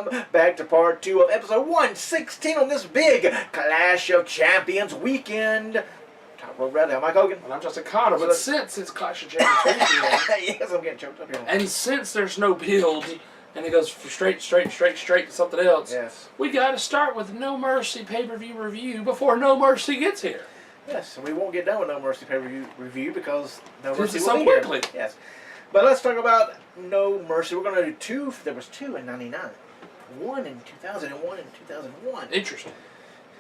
welcome back to part 2 of episode 116 on this big Clash of Champions weekend. Top Rope Red, I'm Mike Hogan. And I'm Justin Carter, but since it's Clash of Champions weekend, yes, I'm getting choked up here. and since there's no build, and it goes straight to something else, yes, we got to start with No Mercy pay-per-view review before No Mercy gets here. Yes, and we won't get done with No Mercy pay-per-view review because No Mercy so will be quickly. Here. Yes. But let's talk about No Mercy. We're going to do two. There was two in 99. One in 2000 and one in 2001. Interesting.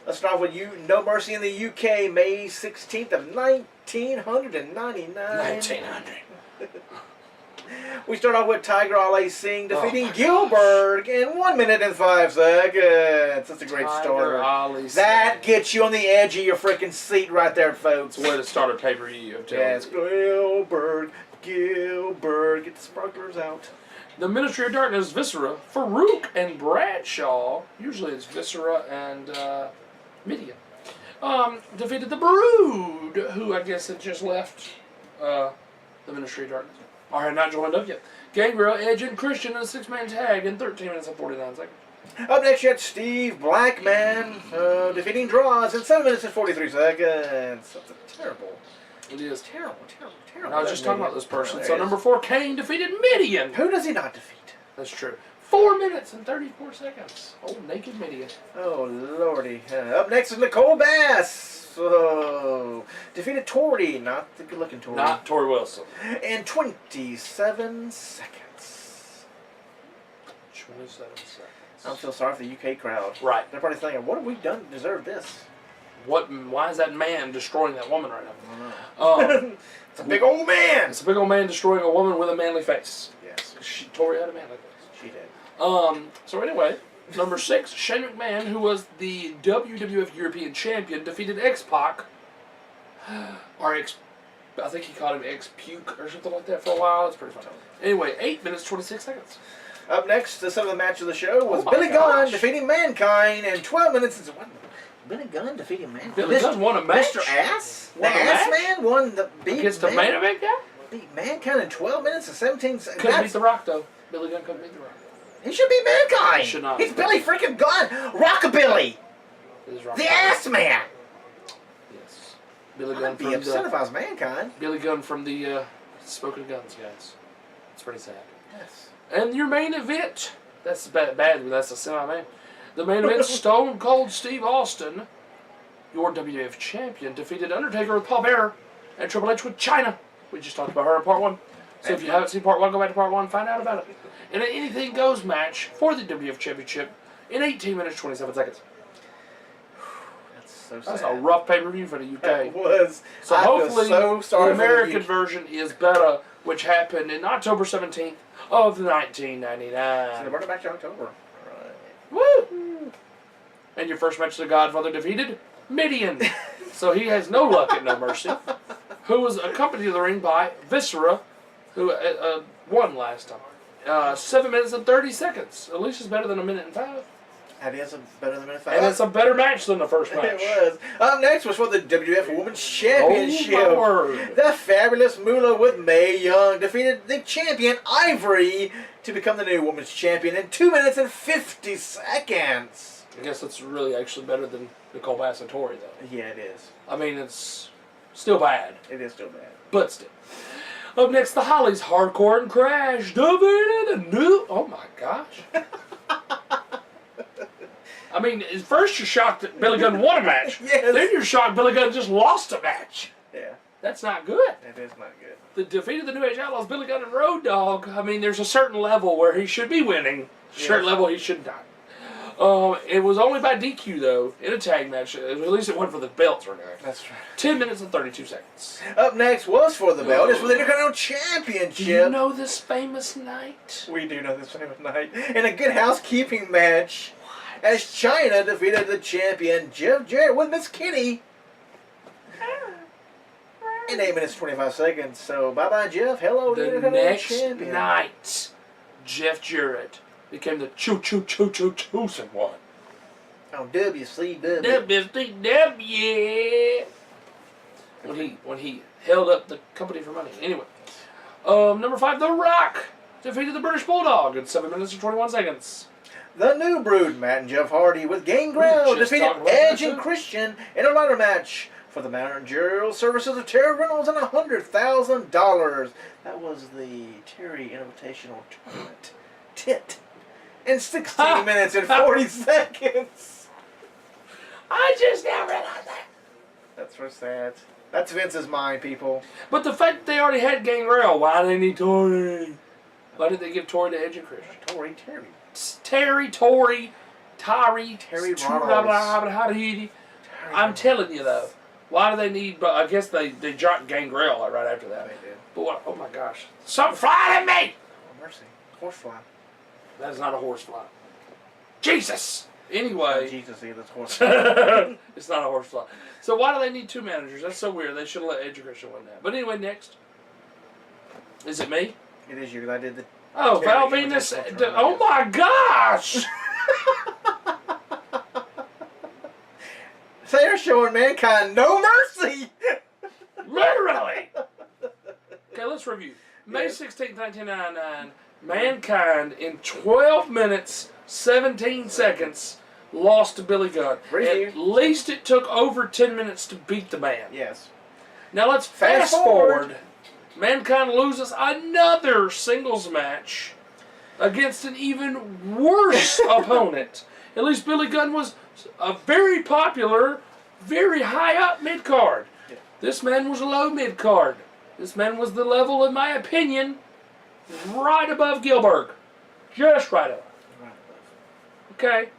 Let's start with No Mercy in the UK, May 16th of 1999. 1900. We start off with Tiger Ali Singh defeating Gillberg in 1 minute and 5 seconds. That's a great Tiger Ali Singh. That gets you on the edge of your freaking seat right there, folks. It's a way to start a pay-per-view. Yes, Gillberg, get the sparklers out. The Ministry of Darkness, Viscera, Faarooq, and Bradshaw. Usually it's Viscera and Mideon. Defeated the Brood, who I guess had just left the Ministry of Darkness. Or had not joined up yet. Gangrel, Edge, and Christian in a 6-man tag in 13 minutes and 49 seconds. Up next, you had Steve Blackman defeating Droz in 7 minutes and 43 seconds. That's a terrible. It is Terrible. And I was just talking about this person. So number 4, Kane defeated Mideon. Who does he not defeat? That's true. 4 minutes and 34 seconds. Oh, naked Mideon. Oh, lordy. Up next is Nicole Bass. Defeated Tori, not the good-looking Tori. Not Tori Wilson. In 27 seconds. 27 seconds. I don't feel sorry for the UK crowd. Right. They're probably thinking, what have we done to deserve this? Why is that man destroying that woman right I now? don't know. It's a big old man. It's a big old man destroying a woman with a manly face. Yes. Tori had a manly face. She did. So anyway, number 6, Shane McMahon, who was the WWF European Champion, defeated X-Pac. I think he called him X-Puke or something like that for a while. It's pretty funny. Anyway, 8 minutes, 26 seconds. Up next, the seventh match of the show was Oh Billy Gunn gosh. defeating Mankind in 12 minutes. And what? Billy Gunn defeating Mankind? Billy Gunn won a match? Mr. Ass? Won the a Ass match? Man won the beat Against the main event guy? Beat Mankind in 12 minutes and 17 seconds. Couldn't beat The Rock, though. Billy Gunn couldn't beat The Rock. He should be Mankind. He should not. He's Billy freaking Gunn. Rockabilly. It is Rock. The Ass Man. Yes. Billy Gunn I'd be upset if I was Mankind. Billy Gunn from the Smoking Guns, guys. It's pretty sad. Yes. And your main event, that's bad, but that's a semi-main. The main event, Stone Cold Steve Austin, your WWF champion, defeated Undertaker with Paul Bearer and Triple H with Chyna. We just talked about her in part 1. So if you haven't seen part 1, go back to part 1 and find out about it. In an anything goes match for the WWF Championship in 18 minutes, 27 seconds. That's so sad. That's a rough pay-per-view for the UK. It was. So I feel hopefully so sorry the for American the version is better, which happened in October 17th of 1999. So they brought it back to October. Right. Woo! And your first match, the Godfather defeated Mideon. So he has no luck at No Mercy. Who was accompanied to the ring by Viscera, who won last time. 7 minutes and 30 seconds. At least it's better than 1 minute and 5. That is better than a minute 5. And it's a better match than the first match. It was. Up next was for the WWF Women's Championship. Oh, my word. The Fabulous Moolah with Mae Young defeated the champion Ivory to become the new Women's Champion in 2 minutes and 50 seconds. I guess it's really actually better than Nicole Bass and Tori, though. Yeah, it is. I mean, it's still bad. It is still bad. But still. Up next, the Hollies, Hardcore and Crash, defeated the new... Oh, my gosh. I mean, at first you're shocked that Billy Gunn won a match. Yes. Then you're shocked Billy Gunn just lost a match. Yeah. That's not good. It is not good. The defeat of the New Age Outlaws, Billy Gunn and Road Dogg. I mean, there's a certain level where he should be winning. Certain level he should not. It was only by DQ, though, in a tag match. At least it wasn't for the belts or anything. That's right. 10 minutes and 32 seconds. Up next was for the belt. It's for the Intercontinental Championship. Do you know this famous night? We do know this famous night. In a good housekeeping match, as Chyna defeated the champion Jeff Jarrett with Miss Kitty in 8 minutes 25 seconds. So bye bye Jeff. Hello to the The Intercontinental next Champion. night, Jeff Jarrett became the chosen one. On WCW. WCW. When he held up the company for money. Anyway, number 5, The Rock defeated the British Bulldog in 7 minutes and 21 seconds. The New Brood, Matt and Jeff Hardy with Gangrel Just defeated talking about Edge that, and too. Christian in a ladder match for the managerial services of Terry Reynolds and $100,000. That was the Terry Invitational Tournament. Tit. In 16 minutes and 40 seconds. I just now realized that. That's so sad. That's Vince's mind, people. But the fact that they already had Gangrel, why do they need Tori? Why did they give Tori to Edge and Christian? Tori. Tori, Reynolds. I'm telling you though, why do they need? But I guess they dropped Gangrel right after that. They did. But what? Oh my gosh! Something flying at me! Oh, mercy. Horsefly. That is not a horsefly. Jesus. Anyway, Jesus, that's horsefly. it's not a horsefly. So why do they need two managers? That's so weird. They should have let Edge and Christian win that. But anyway, next. Is it me? It is you, 'cause I did the... Oh, Terry Val Venus. Invitational Tournament, Oh my gosh! They're showing Mankind no mercy! Literally! Okay, let's review. May Yes. 16th, 1999, Mankind in 12 minutes, 17 seconds, lost to Billy Gunn. Review. At least it took over 10 minutes to beat the man. Yes. Now let's Fast fast forward. Mankind loses another singles match against an even worse opponent. At least Billy Gunn was a very popular, very high up mid-card. Yeah. This man was low mid-card. This man was the level, in my opinion, right above Gillberg. Just right above. Okay?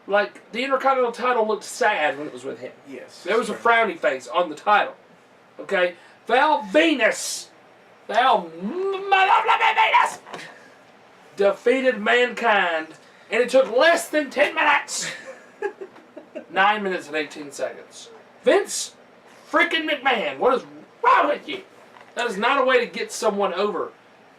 Like, the Intercontinental title looked sad when it was with him. Yes. There was a frowny face on the title. Okay? Val Venus defeated Mankind, and it took less than 10 minutes. 9 minutes and 18 seconds. Vince freaking McMahon, what is wrong with you? That is not a way to get someone over.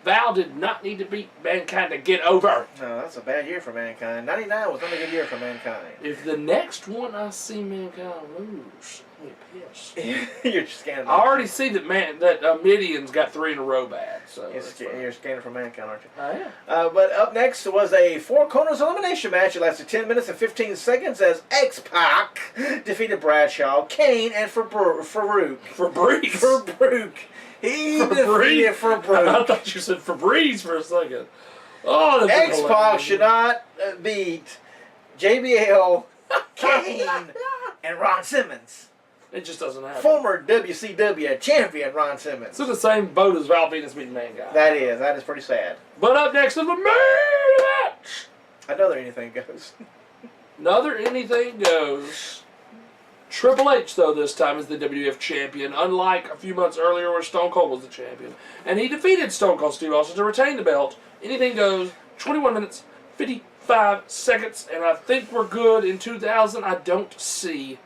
Val did not need to beat Mankind to get over. No, that's a bad year for Mankind. 99 was not a good year for Mankind. If the next one I see Mankind lose, I'm pissed. You're scanning. I already see that Mideon's got 3 in a row bad. So You're scanning for Mankind, aren't you? I am. But up next was a Four Corners elimination match. It lasted 10 minutes and 15 seconds as X-Pac defeated Bradshaw, Kane, and Faarooq. Fabrice. He defeated I Faarooq. thought you said Febreze for a second. Oh, that's X-Pac should not beat JBL, Kane, and Ron Simmons. It just doesn't happen. Former WCW champion Ron Simmons. It's in the same boat as Val Venus beating Mankind. That is pretty sad. But up next is the main match. Another anything goes. Another anything goes. Triple H, though, this time is the WWF champion, unlike a few months earlier where Stone Cold was the champion. And he defeated Stone Cold Steve Austin to retain the belt. Anything goes, 21 minutes, 55 seconds, and I think we're good in 2000. I don't see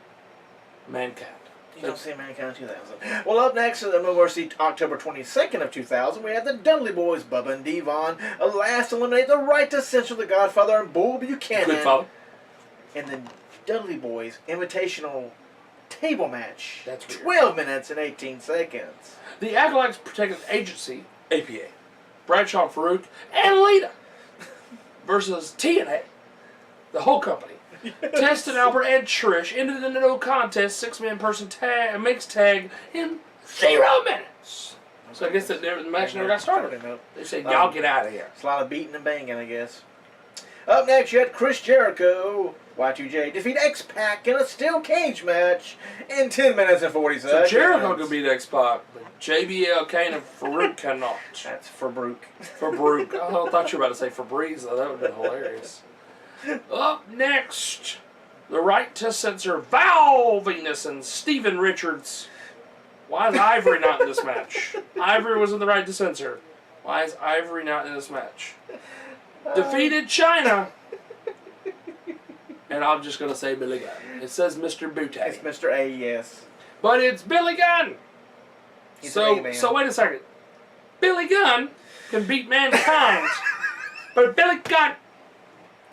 Mankind. You don't see Mankind 2000. Well, up next, we'll see October 22nd of 2000. We have the Dudley Boys, Bubba and Devon, last eliminate the Right to Censor, the Godfather, and Bull Buchanan. Good father. And the Dudley Boys Invitational Table Match. That's weird. 12 minutes and 18 seconds. The Acolytes Protection Agency, APA, Bradshaw and Faarooq, and Lita versus TNA, the whole company. Test and Albert and Trish ended in a no contest 6-man person mixed tag in 0 minutes. So I guess that the match never got started. They said, y'all get out of here. It's a lot of beating and banging, I guess. Up next, you had Chris Jericho, Y2J, defeat X-Pac in a steel cage match in 10 minutes and 40 So seconds. Jericho can beat X-Pac, but JBL, Kane, and Faarooq cannot. That's Faarooq. Faarooq. I thought you were about to say Febreze, though. That would have been hilarious. Up next, the Right to Censor, Val Venus and Steven Richards. Why is Ivory not in this match? Ivory was in the Right to Censor. Why is Ivory not in this match? Defeated Chyna. And I'm just going to say Billy Gunn. It says Mr. Butte. It's Mr. A, yes. But it's Billy Gunn. He's an A-man. So wait a second. Billy Gunn can beat Mankind. But Billy Gunn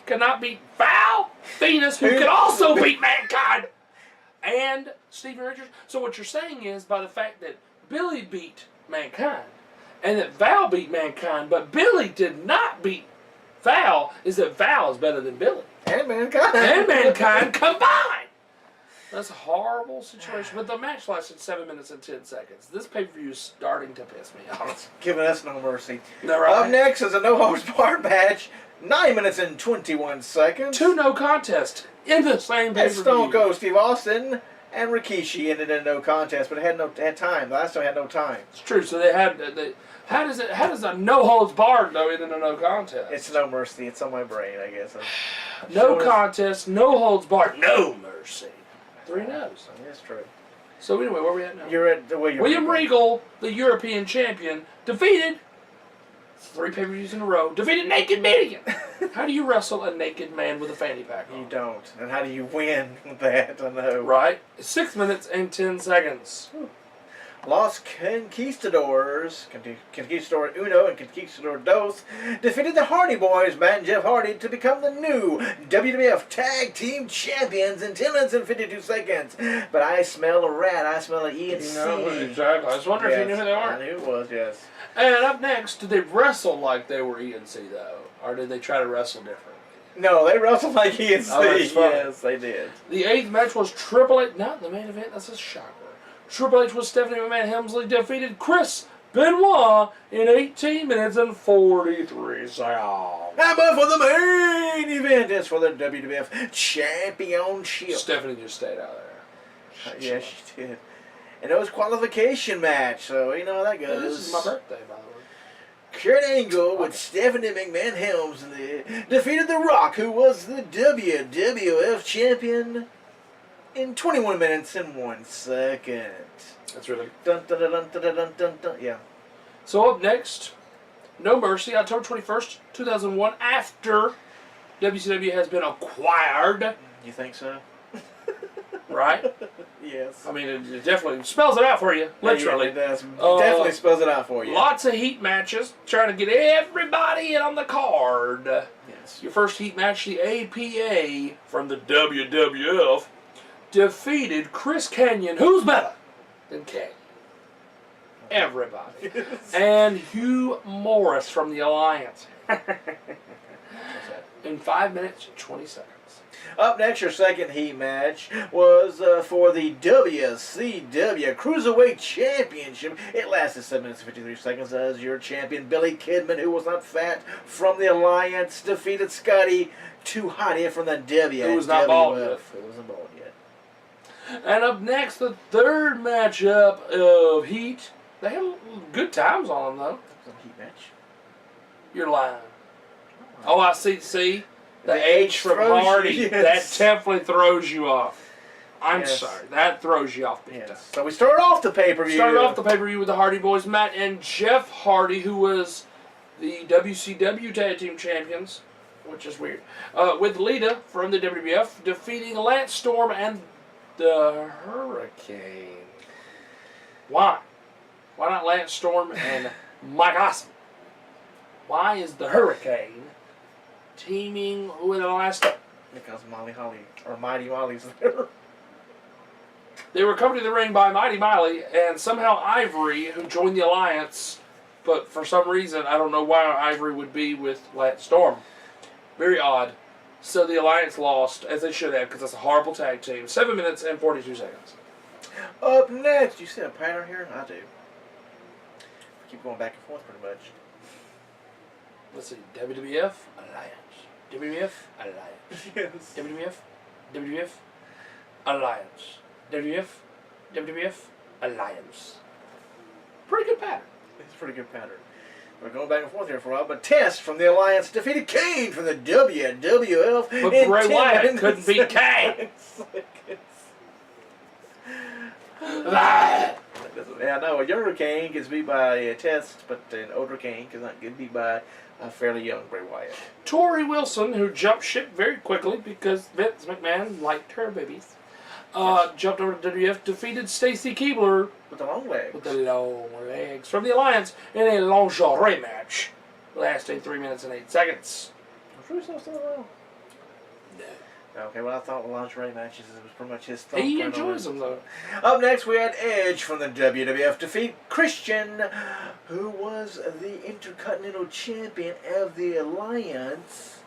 cannot beat Val Venus, who can also beat Mankind. And Steven Richards. So what you're saying is, by the fact that Billy beat Mankind, and that Val beat Mankind, but Billy did not beat Val is that Val is better than Billy. And Mankind. And Mankind combined. That's a horrible situation. But the match lasted 7 minutes and 10 seconds. This pay-per-view is starting to piss me off. It's giving us no mercy. No, right? Up next is a no-holds-barred match. 9 minutes and 21 seconds. 2 no contest in the same pay-per-view. Stone Cold Steve Austin and Rikishi ended in no contest, but it had time. Last time had no time. It's true. So they had... How does a no-holds-barred go in a no contest? It's no mercy. It's on my brain, I guess. No contest, no-holds-barred, no mercy. 3 no's. That's true. So anyway, where are we at now? You're at William Regal, the European champion, defeated 3 pay-per-views in a row, defeated Naked Mideon. How do you wrestle a naked man with a fanny pack on? You don't. And how do you win with that? I know. Right? 6 minutes and 10 seconds. Los Conquistadores, Conquistador Uno and Conquistador Dos, defeated the Hardy Boys, Matt and Jeff Hardy, to become the new WWF Tag Team Champions in 10 minutes and 52 seconds. But I smell a rat. I smell an E&C. No, exactly. I was wondering if you knew who they were. I knew it was, yes. And up next, did they wrestle like they were E&C, though? Or did they try to wrestle differently? No, they wrestled like E&C. Oh, that's funny. Yes, they did. The 8th match was Triple H. Not the main event. That's a shocker. Triple H with Stephanie McMahon Helmsley defeated Chris Benoit in 18 minutes and 43 seconds. But for the main event, it's for the WWF Championship. Stephanie just stayed out there. Yeah, she did. And it was qualification match, so you know how that goes. This is my birthday, by the way. Kurt Angle with Stephanie McMahon Helmsley defeated The Rock, who was the WWF champion, in 21 minutes and 1 second. That's really... Dun, dun, dun, dun, dun, dun, dun, dun. Yeah. So up next, No Mercy, October 21st, 2001, after WCW has been acquired. You think so? Right? Yes. I mean, it definitely spells it out for you, literally. Yeah, it does. Definitely spells it out for you. Lots of heat matches, trying to get everybody in on the card. Yes. Your first heat match, the APA from the WWF, defeated Chris Kanyon, who's better than Kane? Everybody. Yes. And Hugh Morris from the Alliance. In 5 minutes and 20 seconds. Up next, your second heat match was for the WCW Cruiserweight Championship. It lasted 7 minutes and 53 seconds as your champion, Billy Kidman, who was not fat, from the Alliance, defeated Scotty Too Hotty from the WWF. Who was not bald yet. Who wasn't bald yet. And up next, the third matchup of Heat. They had good times on them, though. Some heat match. You're lying. Oh, I see. The The H H from throws you, Hardy. yes. That definitely throws you off. I'm Yes. sorry. That throws you off big time. Yes. So we started off the pay-per-view. Started off the pay-per-view with the Hardy Boys, Matt and Jeff Hardy, who was the WCW Tag Team Champions, which is weird, with Lita from the WWF, defeating Lance Storm and the Hurricane. Why? Why not Lance Storm and Mike Awesome? Why is the Hurricane teaming with Alaska? Because Molly Holly, or Mighty Molly's there. They were accompanied to the ring by Mighty Miley and somehow Ivory, who joined the Alliance, but for some reason, I don't know why Ivory would be with Lance Storm. Very odd. So the Alliance lost, as they should have, because that's a horrible tag team. 7 minutes and 42 seconds. Up next, you see a pattern here? I do. Keep going back and forth pretty much. Let's see. WWF Alliance. WWF Alliance. Yes. WWF Alliance. WWF Alliance. Pretty good pattern. It's a pretty good pattern. We're going back and forth here for a while, but Test from the Alliance defeated Kane from the WWF. But Bray Wyatt couldn't beat Kane. Yeah, no, a younger Kane gets beat by a Test, but an older Kane cannot get beat by a fairly young Bray Wyatt. Tori Wilson, who jumped ship very quickly because Vince McMahon liked her babies, jumped over to WWF, defeated Stacy Keibler With the long legs. with the long legs from the Alliance in a lingerie match, lasting 3 minutes and 8 seconds. Was Russo still around? No. Okay, well, I thought lingerie matches was pretty much his He thumbprint on enjoys it. them, though. Up next, we had Edge from the WWF defeat Christian, who was the Intercontinental Champion of the Alliance,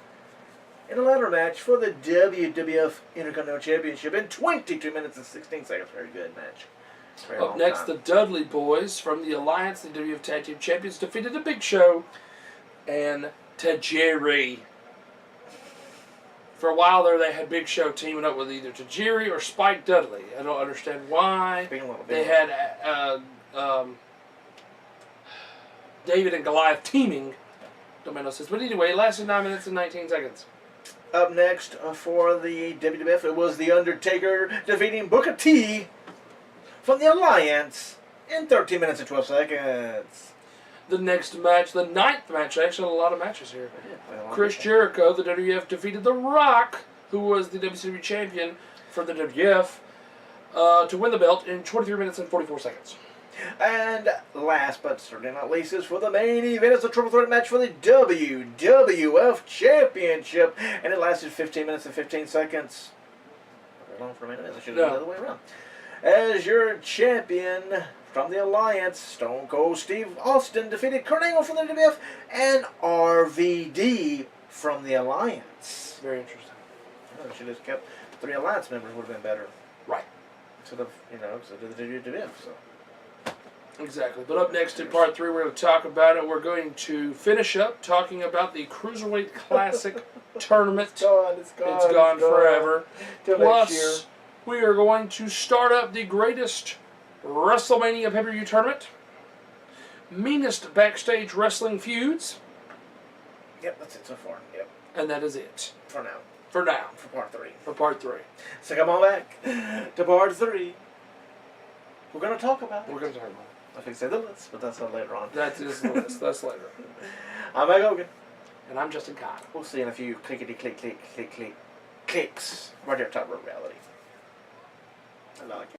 in a ladder match for the WWF Intercontinental Championship in 22 minutes and 16 seconds. Very good match. Very Up long next, time. the Dudley Boys from the Alliance, the WWF Tag Team Champions, defeated the Big Show and Tajiri. For a while there, they had Big Show teaming up with either Tajiri or Spike Dudley. I don't understand why. They had David and Goliath teaming. Don't make no sense. But anyway, it lasted 9 minutes and 19 seconds. Up next for the WWF, it was The Undertaker defeating Booker T from the Alliance in 13 minutes and 12 seconds. The next match, the 9th match, actually a lot of matches here. Chris Jericho, the WWF, defeated The Rock, who was the WCW champion for the WWF, to win the belt in 23 minutes and 44 seconds. And last but certainly not least is for the main event. It's a triple threat match for the WWF Championship. And it lasted 15 minutes and 15 seconds. Very long for a minute. I should have done it the other way around. As your champion from the Alliance, Stone Cold Steve Austin defeated Kurt Angle from the WWF and RVD from the Alliance. Very interesting. I should have kept 3 Alliance members, would have been better. Right. Instead of, the WWF. So. Exactly. But up next in part 3, we're going to talk about it. We're going to finish up talking about the Cruiserweight Classic tournament. It's gone forever. Till next year. Plus, we are going to start up the greatest WrestleMania pay-per-view tournament, meanest backstage wrestling feuds. Yep, that's it so far. Yep. And that is it. For now. For now. For part 3. For part 3. So come on back to part 3. We're going to talk about it. We're going to talk about it. I think say the list, but that's later on. That is the list. That's later. I'm Meg Hogan. And I'm Justin Kyle. We'll see in a few clickety-click, click, click, click, clicks. Right here, Top Rope Reality. I like it.